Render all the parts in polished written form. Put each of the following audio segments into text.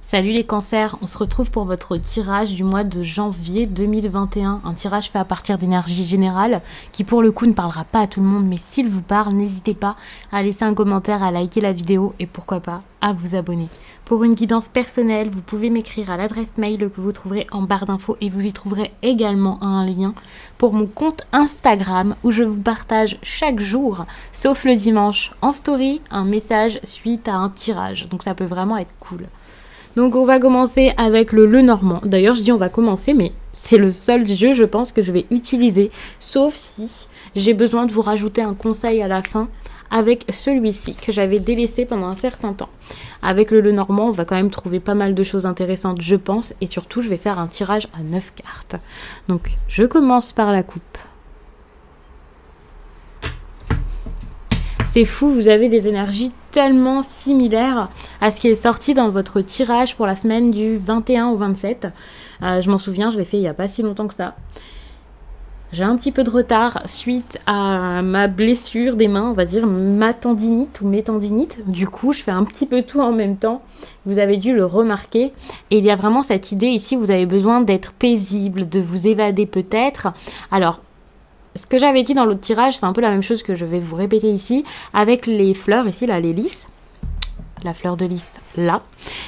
Salut les cancers, on se retrouve pour votre tirage du mois de janvier 2021. Un tirage fait à partir d'énergie générale qui pour le coup ne parlera pas à tout le monde, mais s'il vous parle, n'hésitez pas à laisser un commentaire, à liker la vidéo et pourquoi pas à vous abonner. Pour une guidance personnelle, vous pouvez m'écrire à l'adresse mail que vous trouverez en barre d'infos et vous y trouverez également un lien pour mon compte Instagram où je vous partage chaque jour, sauf le dimanche, en story, un message suite à un tirage. Donc ça peut vraiment être cool. Donc on va commencer avec le Lenormand. D'ailleurs je dis on va commencer mais c'est le seul jeu je pense que je vais utiliser. Sauf si j'ai besoin de vous rajouter un conseil à la fin avec celui-ci que j'avais délaissé pendant un certain temps. Avec le Lenormand on va quand même trouver pas mal de choses intéressantes je pense. Et surtout je vais faire un tirage à 9 cartes. Donc je commence par la coupe. C'est fou, vous avez des énergies tellement similaires à ce qui est sorti dans votre tirage pour la semaine du 21 au 27. Je m'en souviens, je l'ai fait il n'y a pas si longtemps que ça. J'ai un petit peu de retard suite à ma blessure des mains, on va dire ma tendinite ou mes tendinites. Du coup, je fais un petit peu tout en même temps. Vous avez dû le remarquer. Et il y a vraiment cette idée ici, vous avez besoin d'être paisible, de vous évader peut-être. Alors, ce que j'avais dit dans l'autre tirage, c'est un peu la même chose que je vais vous répéter ici, avec les fleurs ici, là, les lys, la fleur de lys, là.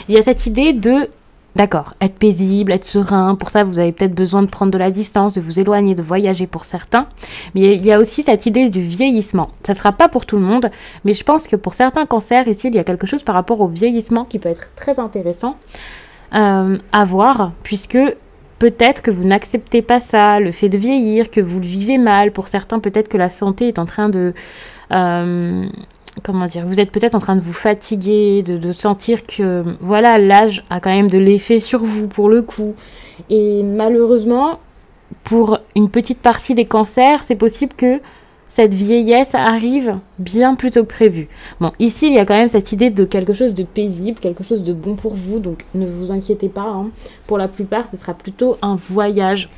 Il y a cette idée de, d'accord, être paisible, être serein, pour ça vous avez peut-être besoin de prendre de la distance, de vous éloigner, de voyager pour certains, mais il y a aussi cette idée du vieillissement. Ça ne sera pas pour tout le monde, mais je pense que pour certains cancers, ici, il y a quelque chose par rapport au vieillissement qui peut être très intéressant à voir, puisque peut-être que vous n'acceptez pas ça, le fait de vieillir, que vous le vivez mal. Pour certains, peut-être que la santé est en train de... comment dire, vous êtes peut-être en train de vous fatiguer, de sentir que, voilà, l'âge a quand même de l'effet sur vous, pour le coup. Et malheureusement, pour une petite partie des cancers, c'est possible que cette vieillesse arrive bien plus tôt que prévu. Bon, ici, il y a quand même cette idée de quelque chose de paisible, quelque chose de bon pour vous, donc ne vous inquiétez pas. Hein. Pour la plupart, ce sera plutôt un voyage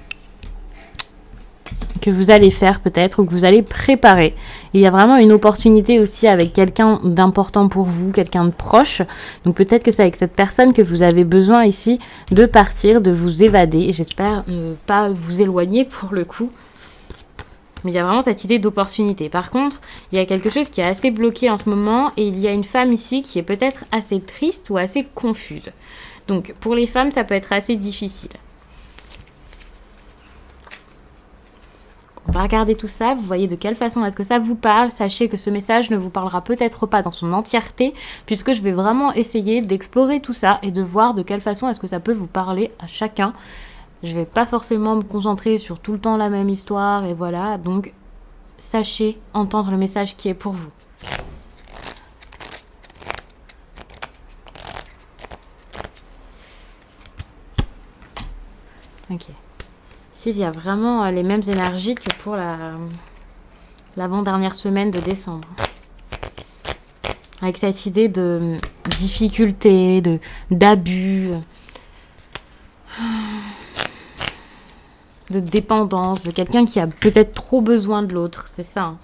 que vous allez faire peut-être, ou que vous allez préparer. Il y a vraiment une opportunité aussi avec quelqu'un d'important pour vous, quelqu'un de proche. Donc peut-être que c'est avec cette personne que vous avez besoin ici de partir, de vous évader. J'espère ne pas vous éloigner pour le coup. Mais il y a vraiment cette idée d'opportunité. Par contre, il y a quelque chose qui est assez bloqué en ce moment et il y a une femme ici qui est peut-être assez triste ou assez confuse. Donc, pour les femmes, ça peut être assez difficile. On va regarder tout ça. Vous voyez de quelle façon est-ce que ça vous parle. Sachez que ce message ne vous parlera peut-être pas dans son entièreté puisque je vais vraiment essayer d'explorer tout ça et de voir de quelle façon est-ce que ça peut vous parler à chacun. Je vais pas forcément me concentrer sur tout le temps la même histoire et voilà. Donc, sachez entendre le message qui est pour vous. Ok. Ici, il y a vraiment les mêmes énergies que pour l'avant-dernière semaine de décembre. Avec cette idée de difficulté, d'abus, de dépendance, de quelqu'un qui a peut-être trop besoin de l'autre, c'est ça. Hein.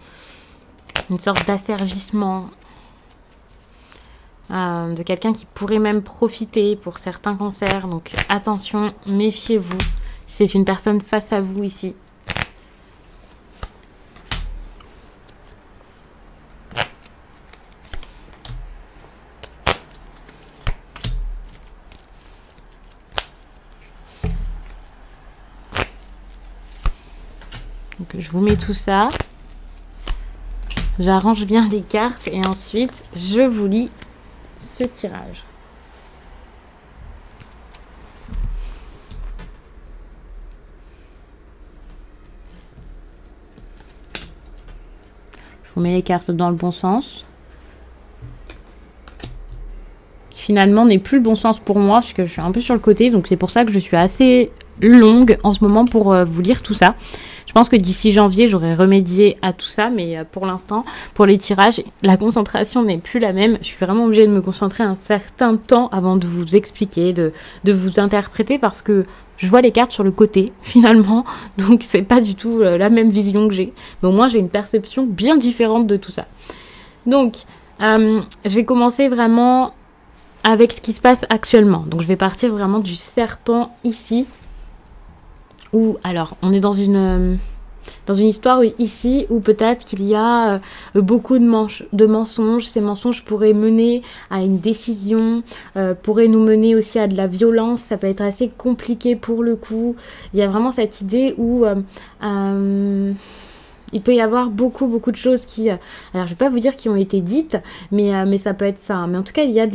Une sorte d'asservissement, de quelqu'un qui pourrait même profiter pour certains cancers. Donc attention, méfiez-vous, c'est une personne face à vous ici. Donc, je vous mets tout ça. J'arrange bien les cartes et ensuite, je vous lis ce tirage. Je vous mets les cartes dans le bon sens. Qui finalement n'est plus le bon sens pour moi parce que je suis un peu sur le côté. Donc c'est pour ça que je suis assez longue en ce moment pour vous lire tout ça. Je pense que d'ici janvier, j'aurai remédié à tout ça, mais pour l'instant, pour les tirages, la concentration n'est plus la même. Je suis vraiment obligée de me concentrer un certain temps avant de vous expliquer, de vous interpréter, parce que je vois les cartes sur le côté, finalement, donc c'est pas du tout la même vision que j'ai. Mais au moins, j'ai une perception bien différente de tout ça. Donc, Je vais commencer vraiment avec ce qui se passe actuellement. Donc je vais partir vraiment du serpent ici. Où, alors, on est dans une histoire ici où peut-être qu'il y a beaucoup de mensonges. Ces mensonges pourraient mener à une décision, pourraient nous mener aussi à de la violence. Ça peut être assez compliqué pour le coup. Il y a vraiment cette idée où il peut y avoir beaucoup de choses qui... alors je vais pas vous dire qui ont été dites, mais ça peut être ça. Mais en tout cas, il y a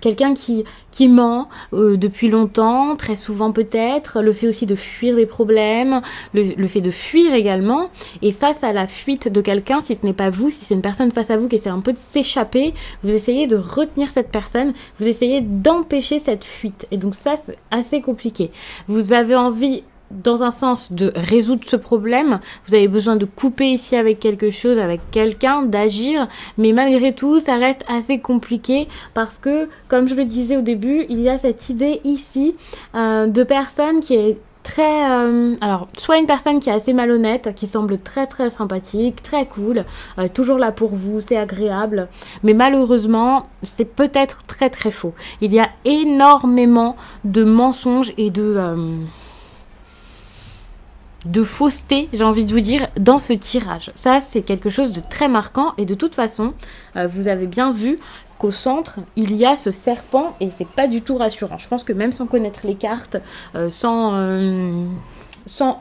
quelqu'un qui ment depuis longtemps, très souvent peut-être, le fait aussi de fuir des problèmes, le fait de fuir également, et face à la fuite de quelqu'un, si ce n'est pas vous, si c'est une personne face à vous qui essaie un peu de s'échapper, vous essayez de retenir cette personne, vous essayez d'empêcher cette fuite, et donc ça c'est assez compliqué. Vous avez envie dans un sens de résoudre ce problème, vous avez besoin de couper ici avec quelque chose, avec quelqu'un, d'agir, mais malgré tout, ça reste assez compliqué parce que, comme je le disais au début, il y a cette idée ici de personne qui est très... alors, soit une personne qui est assez malhonnête, qui semble très sympathique, très cool, toujours là pour vous, c'est agréable, mais malheureusement, c'est peut-être très faux. Il y a énormément de mensonges et de fausseté, j'ai envie de vous dire, dans ce tirage. Ça, c'est quelque chose de très marquant et de toute façon, vous avez bien vu qu'au centre, il y a ce serpent et c'est pas du tout rassurant. Je pense que même sans connaître les cartes, sans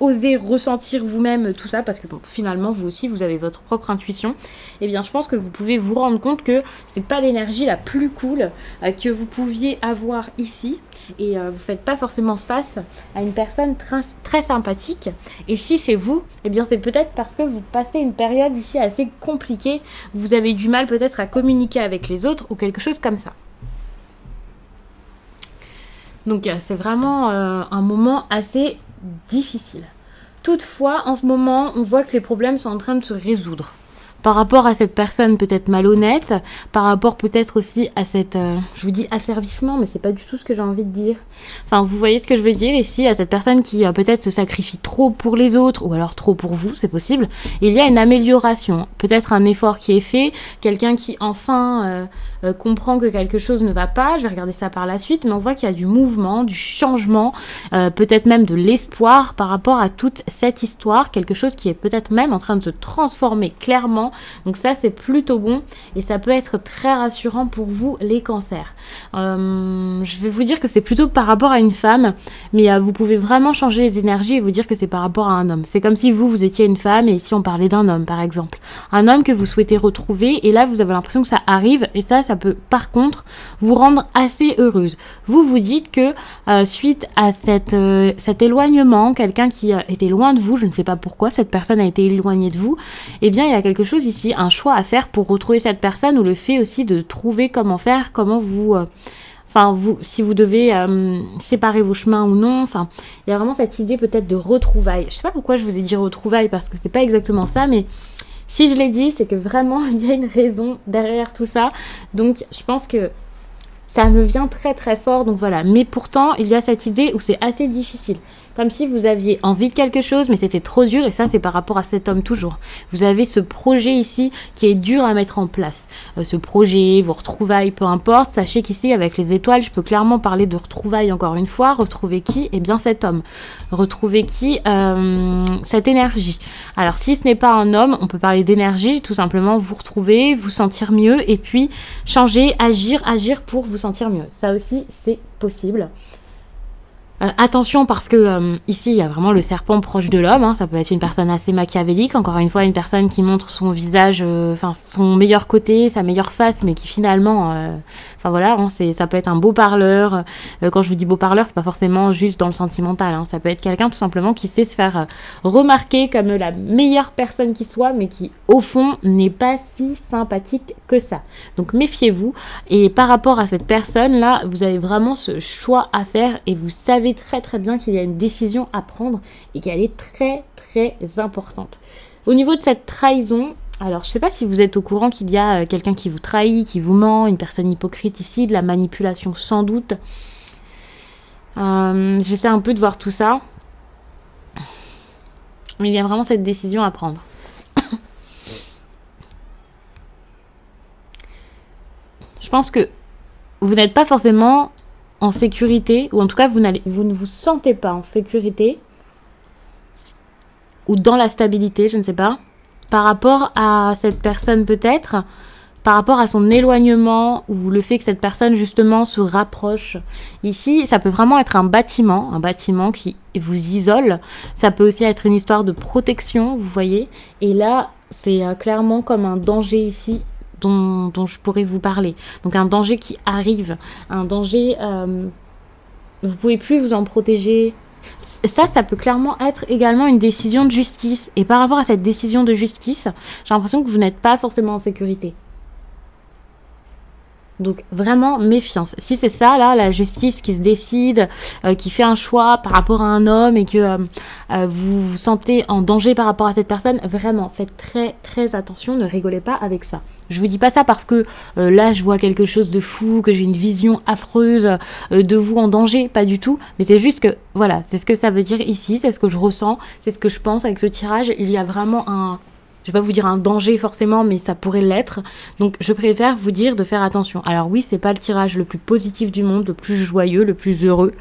oser ressentir vous-même tout ça, parce que bon, finalement, vous aussi, vous avez votre propre intuition, eh bien, je pense que vous pouvez vous rendre compte que c'est pas l'énergie la plus cool que vous pouviez avoir ici, et vous faites pas forcément face à une personne très sympathique, et si c'est vous, eh bien, c'est peut-être parce que vous passez une période ici assez compliquée, vous avez du mal peut-être à communiquer avec les autres, ou quelque chose comme ça. Donc, c'est vraiment un moment assez difficile. Toutefois, en ce moment, on voit que les problèmes sont en train de se résoudre. Par rapport à cette personne peut-être malhonnête, par rapport peut-être aussi à cette, je vous dis asservissement, mais c'est pas du tout ce que j'ai envie de dire. Enfin, vous voyez ce que je veux dire ici, à cette personne qui peut-être se sacrifie trop pour les autres, ou alors trop pour vous, c'est possible. Il y a une amélioration, peut-être un effort qui est fait, quelqu'un qui enfin comprend que quelque chose ne va pas, je vais regarder ça par la suite, mais on voit qu'il y a du mouvement, du changement, peut-être même de l'espoir par rapport à toute cette histoire, quelque chose qui est peut-être même en train de se transformer clairement. Donc ça, c'est plutôt bon et ça peut être très rassurant pour vous, les cancers. Je vais vous dire que c'est plutôt par rapport à une femme, mais vous pouvez vraiment changer les énergies et vous dire que c'est par rapport à un homme. C'est comme si vous étiez une femme et ici on parlait d'un homme, par exemple. Un homme que vous souhaitez retrouver et là, vous avez l'impression que ça arrive et ça peut par contre vous rendre assez heureuse. Vous vous dites que suite à cet éloignement, quelqu'un qui était loin de vous, je ne sais pas pourquoi cette personne a été éloignée de vous, eh bien il y a quelque chose ici, un choix à faire pour retrouver cette personne ou le fait aussi de trouver comment faire, comment vous... si vous devez séparer vos chemins ou non, enfin, il y a vraiment cette idée peut-être de retrouvailles. Je sais pas pourquoi je vous ai dit retrouvailles parce que c'est pas exactement ça, mais si je l'ai dit, c'est que vraiment il y a une raison derrière tout ça. Donc je pense que ça me vient très fort, donc voilà. Mais pourtant, il y a cette idée où c'est assez difficile. Comme si vous aviez envie de quelque chose, mais c'était trop dur, et ça, c'est par rapport à cet homme toujours. Vous avez ce projet ici qui est dur à mettre en place. Ce projet, vos retrouvailles, peu importe. Sachez qu'ici, avec les étoiles, je peux clairement parler de retrouvailles encore une fois. Retrouver qui? Eh bien, cet homme. Retrouver qui? Cette énergie. Alors, si ce n'est pas un homme, on peut parler d'énergie, tout simplement vous retrouver, vous sentir mieux, et puis changer, agir pour vous sentir mieux. Ça aussi, c'est possible. Attention parce que ici il y a vraiment le serpent proche de l'homme, hein. Ça peut être une personne assez machiavélique, encore une fois une personne qui montre son visage, son meilleur côté, sa meilleure face, mais qui finalement, voilà, hein, ça peut être un beau parleur. Quand je vous dis beau parleur, c'est pas forcément juste dans le sentimental, hein. Ça peut être quelqu'un tout simplement qui sait se faire remarquer comme la meilleure personne qui soit, mais qui au fond n'est pas si sympathique que ça. Donc méfiez-vous. Et par rapport à cette personne là, vous avez vraiment ce choix à faire et vous savez très bien qu'il y a une décision à prendre et qu'elle est très importante. Au niveau de cette trahison, alors je sais pas si vous êtes au courant qu'il y a quelqu'un qui vous trahit, qui vous ment, une personne hypocrite ici, de la manipulation sans doute. J'essaie un peu de voir tout ça. Mais il y a vraiment cette décision à prendre. pense que vous n'êtes pas forcément en sécurité, ou en tout cas, vous ne vous sentez pas en sécurité, ou dans la stabilité, je ne sais pas, par rapport à cette personne peut-être, par rapport à son éloignement, ou le fait que cette personne justement se rapproche. Ici, ça peut vraiment être un bâtiment qui vous isole. Ça peut aussi être une histoire de protection, vous voyez. Et là, c'est clairement comme un danger ici, dont je pourrais vous parler. Donc un danger qui arrive, un danger, vous pouvez plus vous en protéger. Ça peut clairement être également une décision de justice. Et par rapport à cette décision de justice, j'ai l'impression que vous n'êtes pas forcément en sécurité. Donc vraiment méfiance. Si c'est ça, là, la justice qui se décide, qui fait un choix par rapport à un homme et que vous vous sentez en danger par rapport à cette personne, vraiment, faites très très attention, ne rigolez pas avec ça. Je vous dis pas ça parce que là, je vois quelque chose de fou, que j'ai une vision affreuse de vous en danger, pas du tout. Mais c'est juste que, voilà, c'est ce que ça veut dire ici, c'est ce que je ressens, c'est ce que je pense avec ce tirage. Il y a vraiment un... Je vais pas vous dire un danger forcément, mais ça pourrait l'être. Donc je préfère vous dire de faire attention. Alors oui, c'est pas le tirage le plus positif du monde, le plus joyeux, le plus heureux.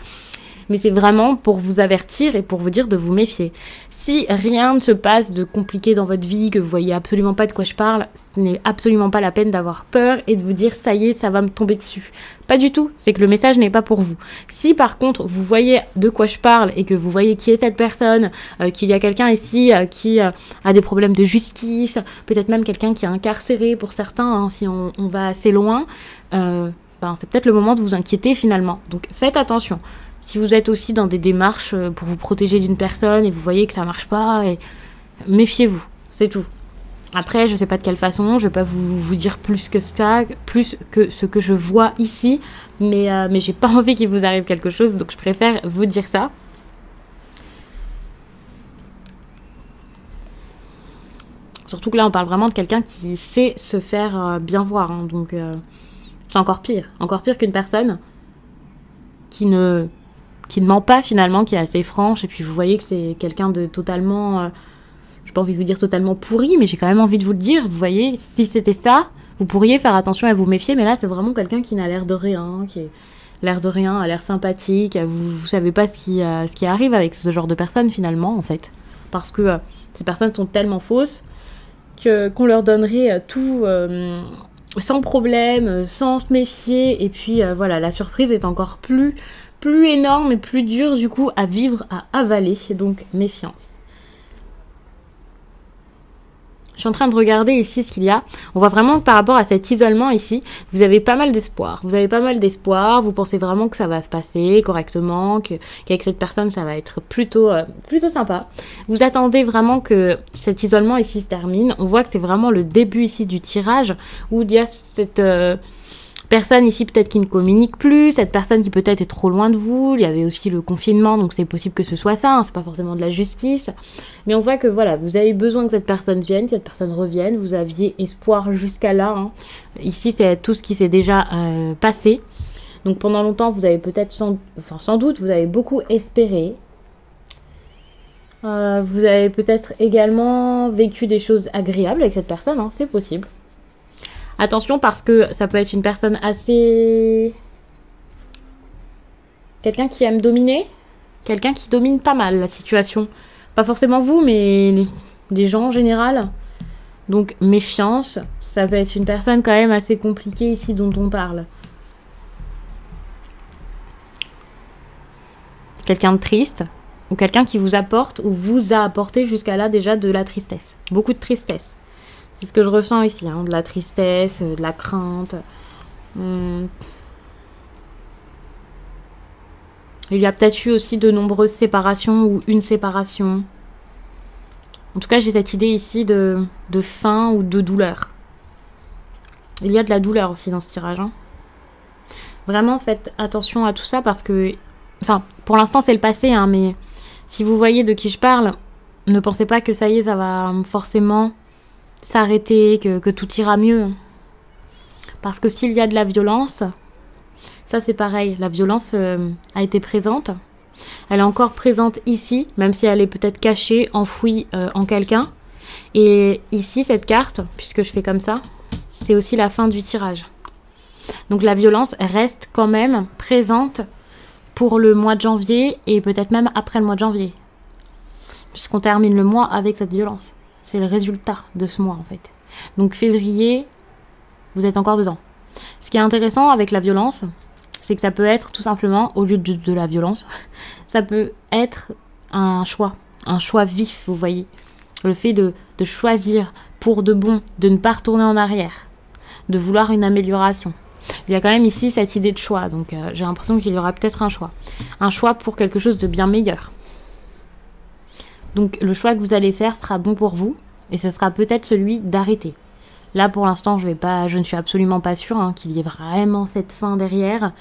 Mais c'est vraiment pour vous avertir et pour vous dire de vous méfier. Si rien ne se passe de compliqué dans votre vie, que vous voyez absolument pas de quoi je parle, ce n'est absolument pas la peine d'avoir peur et de vous dire ça y est, ça va me tomber dessus. Pas du tout, c'est que le message n'est pas pour vous. Si par contre vous voyez de quoi je parle et que vous voyez qui est cette personne, qu'il y a quelqu'un ici qui a des problèmes de justice, peut-être même quelqu'un qui est incarcéré pour certains, hein, si on va assez loin, c'est peut-être le moment de vous inquiéter finalement. Donc faites attention. Si vous êtes aussi dans des démarches pour vous protéger d'une personne et vous voyez que ça marche pas, méfiez-vous, c'est tout. Après, je sais pas de quelle façon, je vais pas vous dire plus que ça, plus que ce que je vois ici, mais j'ai pas envie qu'il vous arrive quelque chose, donc je préfère vous dire ça. Surtout que là, on parle vraiment de quelqu'un qui sait se faire bien voir, hein, donc c'est encore pire qu'une personne qui ne ment pas finalement, qui est assez franche, et puis vous voyez que c'est quelqu'un de totalement, j'ai pas envie de vous dire totalement pourri, mais j'ai quand même envie de vous le dire, vous voyez, si c'était ça, vous pourriez faire attention à vous méfier, mais là c'est vraiment quelqu'un qui n'a l'air de rien, qui est l'air de rien, a l'air sympathique, vous savez pas ce qui arrive avec ce genre de personnes finalement en fait, parce que ces personnes sont tellement fausses qu'on leur donnerait tout sans problème, sans se méfier, et puis voilà, la surprise est encore plus énorme et plus dur du coup à vivre, à avaler, donc méfiance. Je suis en train de regarder ici ce qu'il y a. On voit vraiment que par rapport à cet isolement ici, vous avez pas mal d'espoir. Vous pensez vraiment que ça va se passer correctement, qu'avec cette personne ça va être plutôt sympa. Vous attendez vraiment que cet isolement ici se termine. On voit que c'est vraiment le début ici du tirage où il y a cette... personne ici peut-être qui ne communique plus, cette personne qui peut-être est trop loin de vous, il y avait aussi le confinement, donc c'est possible que ce soit ça, hein, c'est pas forcément de la justice, mais on voit que voilà, vous avez besoin que cette personne vienne, que cette personne revienne, vous aviez espoir jusqu'à là, hein. Ici c'est tout ce qui s'est déjà passé, donc pendant longtemps vous avez peut-être, sans doute, vous avez beaucoup espéré, vous avez peut-être également vécu des choses agréables avec cette personne, hein, c'est possible. Attention parce que ça peut être une personne assez... Quelqu'un qui aime dominer. Quelqu'un qui domine pas mal la situation. Pas forcément vous, mais les gens en général. Donc méfiance. Ça peut être une personne quand même assez compliquée ici dont on parle. Quelqu'un de triste. Ou quelqu'un qui vous apporte ou vous a apporté jusqu'à là déjà de la tristesse. Beaucoup de tristesse. C'est ce que je ressens ici, hein, de la tristesse, de la crainte. Il y a peut-être eu aussi de nombreuses séparations ou une séparation. En tout cas, j'ai cette idée ici de faim ou de douleur. Il y a de la douleur aussi dans ce tirage, hein. Vraiment, faites attention à tout ça parce que... Enfin, pour l'instant, c'est le passé, hein, mais si vous voyez de qui je parle, ne pensez pas que ça y est, ça va forcément... s'arrêter, que tout ira mieux. Parce que s'il y a de la violence, ça c'est pareil, la violence a été présente. Elle est encore présente ici, même si elle est peut-être cachée, enfouie en quelqu'un. Et ici, cette carte, puisque je fais comme ça, c'est aussi la fin du tirage. Donc la violence reste quand même présente pour le mois de janvier et peut-être même après le mois de janvier. Puisqu'on termine le mois avec cette violence. C'est le résultat de ce mois en fait. Donc février, vous êtes encore dedans. Ce qui est intéressant avec la violence, c'est que ça peut être tout simplement, au lieu de la violence, ça peut être un choix vif, vous voyez. Le fait de choisir pour de bon, de ne pas retourner en arrière, de vouloir une amélioration. Il y a quand même ici cette idée de choix, donc j'ai l'impression qu'il y aura peut-être un choix. Un choix pour quelque chose de bien meilleur. Donc le choix que vous allez faire sera bon pour vous, et ce sera peut-être celui d'arrêter. Là pour l'instant je ne suis absolument pas sûre qu'il y ait vraiment cette fin derrière,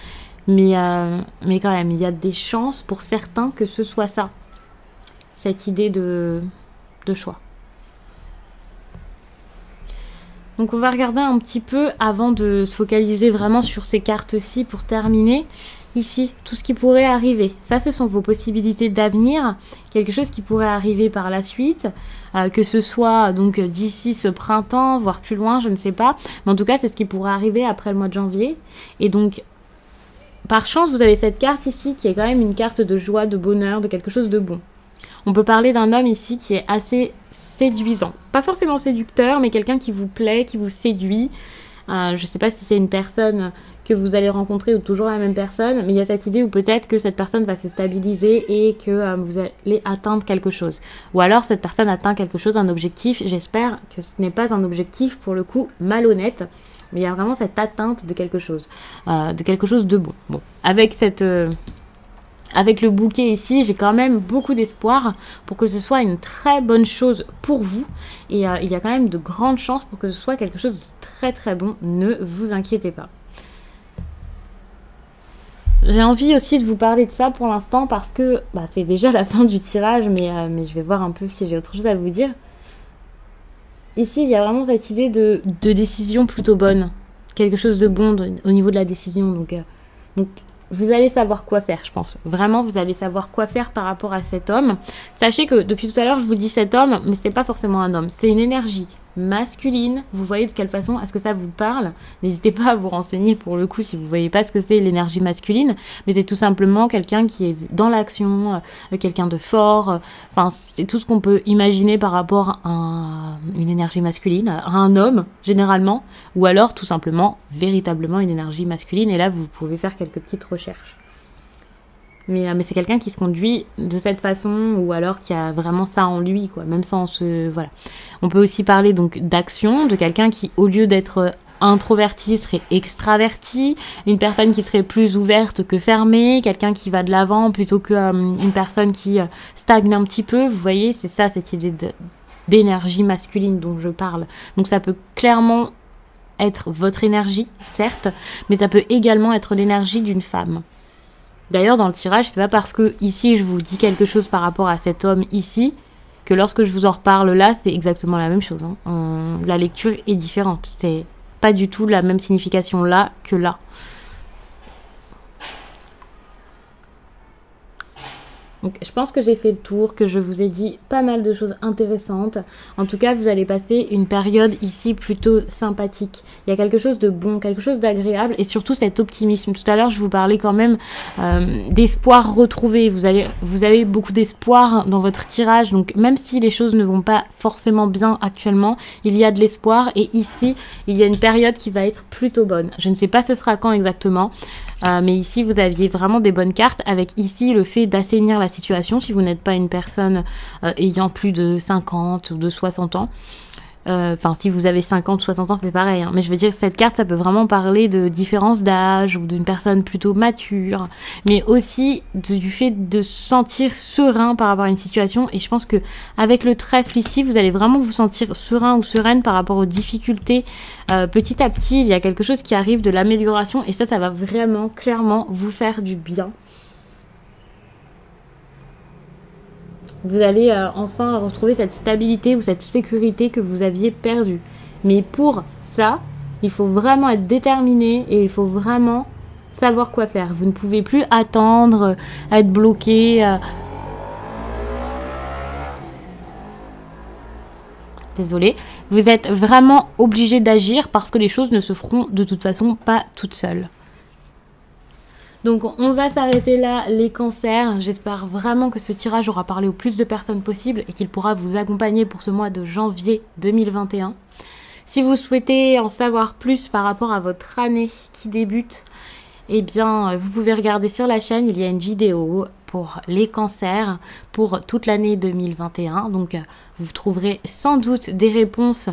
mais quand même il y a des chances pour certains que ce soit ça, cette idée de choix. Donc on va regarder un petit peu avant de se focaliser vraiment sur ces cartes-ci pour terminer. Ici, tout ce qui pourrait arriver. Ça, ce sont vos possibilités d'avenir. Quelque chose qui pourrait arriver par la suite. Que ce soit donc d'ici ce printemps, voire plus loin, je ne sais pas. Mais en tout cas, c'est ce qui pourrait arriver après le mois de janvier. Et donc, par chance, vous avez cette carte ici qui est quand même une carte de joie, de bonheur, de quelque chose de bon. On peut parler d'un homme ici qui est assez séduisant. Pas forcément séducteur, mais quelqu'un qui vous plaît, qui vous séduit. Je ne sais pas si c'est une personne que vous allez rencontrer ou toujours la même personne, mais il y a cette idée où peut-être que cette personne va se stabiliser et que vous allez atteindre quelque chose. Ou alors cette personne atteint quelque chose, un objectif. J'espère que ce n'est pas un objectif pour le coup malhonnête, mais il y a vraiment cette atteinte de quelque chose de bon. Bon, avec avec le bouquet ici, j'ai quand même beaucoup d'espoir pour que ce soit une très bonne chose pour vous. Et il y a quand même de grandes chances pour que ce soit quelque chose de très très bon. Ne vous inquiétez pas. J'ai envie aussi de vous parler de ça pour l'instant parce que c'est déjà la fin du tirage, mais je vais voir un peu si j'ai autre chose à vous dire. Ici, il y a vraiment cette idée de décision plutôt bonne. Quelque chose de bon au niveau de la décision. Donc vous allez savoir quoi faire, je pense. Vraiment, vous allez savoir quoi faire par rapport à cet homme. Sachez que depuis tout à l'heure, je vous dis cet homme, mais c'est pas forcément un homme. C'est une énergie masculine. Vous voyez de quelle façon est-ce que ça vous parle? N'hésitez pas à vous renseigner pour le coup si vous voyez pas ce que c'est l'énergie masculine. Mais c'est tout simplement quelqu'un qui est dans l'action, quelqu'un de fort. Enfin, c'est tout ce qu'on peut imaginer par rapport à une énergie masculine, à un homme généralement, ou alors tout simplement véritablement une énergie masculine. Et là, vous pouvez faire quelques petites recherches. Mais c'est quelqu'un qui se conduit de cette façon ou alors qui a vraiment ça en lui, quoi, même sans se... Voilà. On peut aussi parler donc d'action, de quelqu'un qui, au lieu d'être introverti, serait extraverti, une personne qui serait plus ouverte que fermée, quelqu'un qui va de l'avant plutôt qu'une personne qui stagne un petit peu. Vous voyez, c'est ça, cette idée d'énergie masculine dont je parle. Donc ça peut clairement être votre énergie, certes, mais ça peut également être l'énergie d'une femme. D'ailleurs, dans le tirage, c'est pas parce que ici je vous dis quelque chose par rapport à cet homme ici que lorsque je vous en reparle là, c'est exactement la même chose. La lecture est différente. C'est pas du tout la même signification là que là. Donc, je pense que j'ai fait le tour, que je vous ai dit pas mal de choses intéressantes. En tout cas, vous allez passer une période ici plutôt sympathique. Il y a quelque chose de bon, quelque chose d'agréable et surtout cet optimisme. Tout à l'heure, je vous parlais quand même d'espoir retrouvé. Vous avez beaucoup d'espoir dans votre tirage. Donc, même si les choses ne vont pas forcément bien actuellement, il y a de l'espoir. Et ici, il y a une période qui va être plutôt bonne. Je ne sais pas ce sera quand exactement. Mais ici, vous aviez vraiment des bonnes cartes avec ici le fait d'assainir la situation si vous n'êtes pas une personne ayant plus de 50 ou de 60 ans. Enfin, si vous avez 50, 60 ans, c'est pareil. Mais je veux dire, cette carte, ça peut vraiment parler de différence d'âge ou d'une personne plutôt mature, mais aussi du fait de se sentir serein par rapport à une situation. Et je pense que avec le trèfle ici, vous allez vraiment vous sentir serein ou sereine par rapport aux difficultés. Petit à petit, il y a quelque chose qui arrive de l'amélioration et ça va vraiment, clairement, vous faire du bien. Vous allez enfin retrouver cette stabilité ou cette sécurité que vous aviez perdue. Mais pour ça, il faut vraiment être déterminé et il faut vraiment savoir quoi faire. Vous ne pouvez plus attendre, être bloqué. désolée, vous êtes vraiment obligé d'agir parce que les choses ne se feront de toute façon pas toutes seules. Donc on va s'arrêter là, les cancers. J'espère vraiment que ce tirage aura parlé au plus de personnes possible et qu'il pourra vous accompagner pour ce mois de janvier 2021. Si vous souhaitez en savoir plus par rapport à votre année qui débute, eh bien, vous pouvez regarder sur la chaîne, il y a une vidéo pour les cancers pour toute l'année 2021. Donc, vous trouverez sans doute des réponses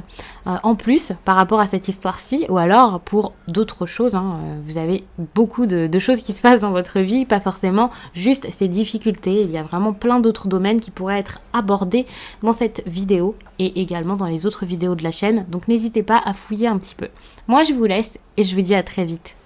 en plus par rapport à cette histoire-ci ou alors pour d'autres choses. Vous avez beaucoup de choses qui se passent dans votre vie, pas forcément juste ces difficultés. Il y a vraiment plein d'autres domaines qui pourraient être abordés dans cette vidéo et également dans les autres vidéos de la chaîne. Donc, n'hésitez pas à fouiller un petit peu. Moi, je vous laisse et je vous dis à très vite.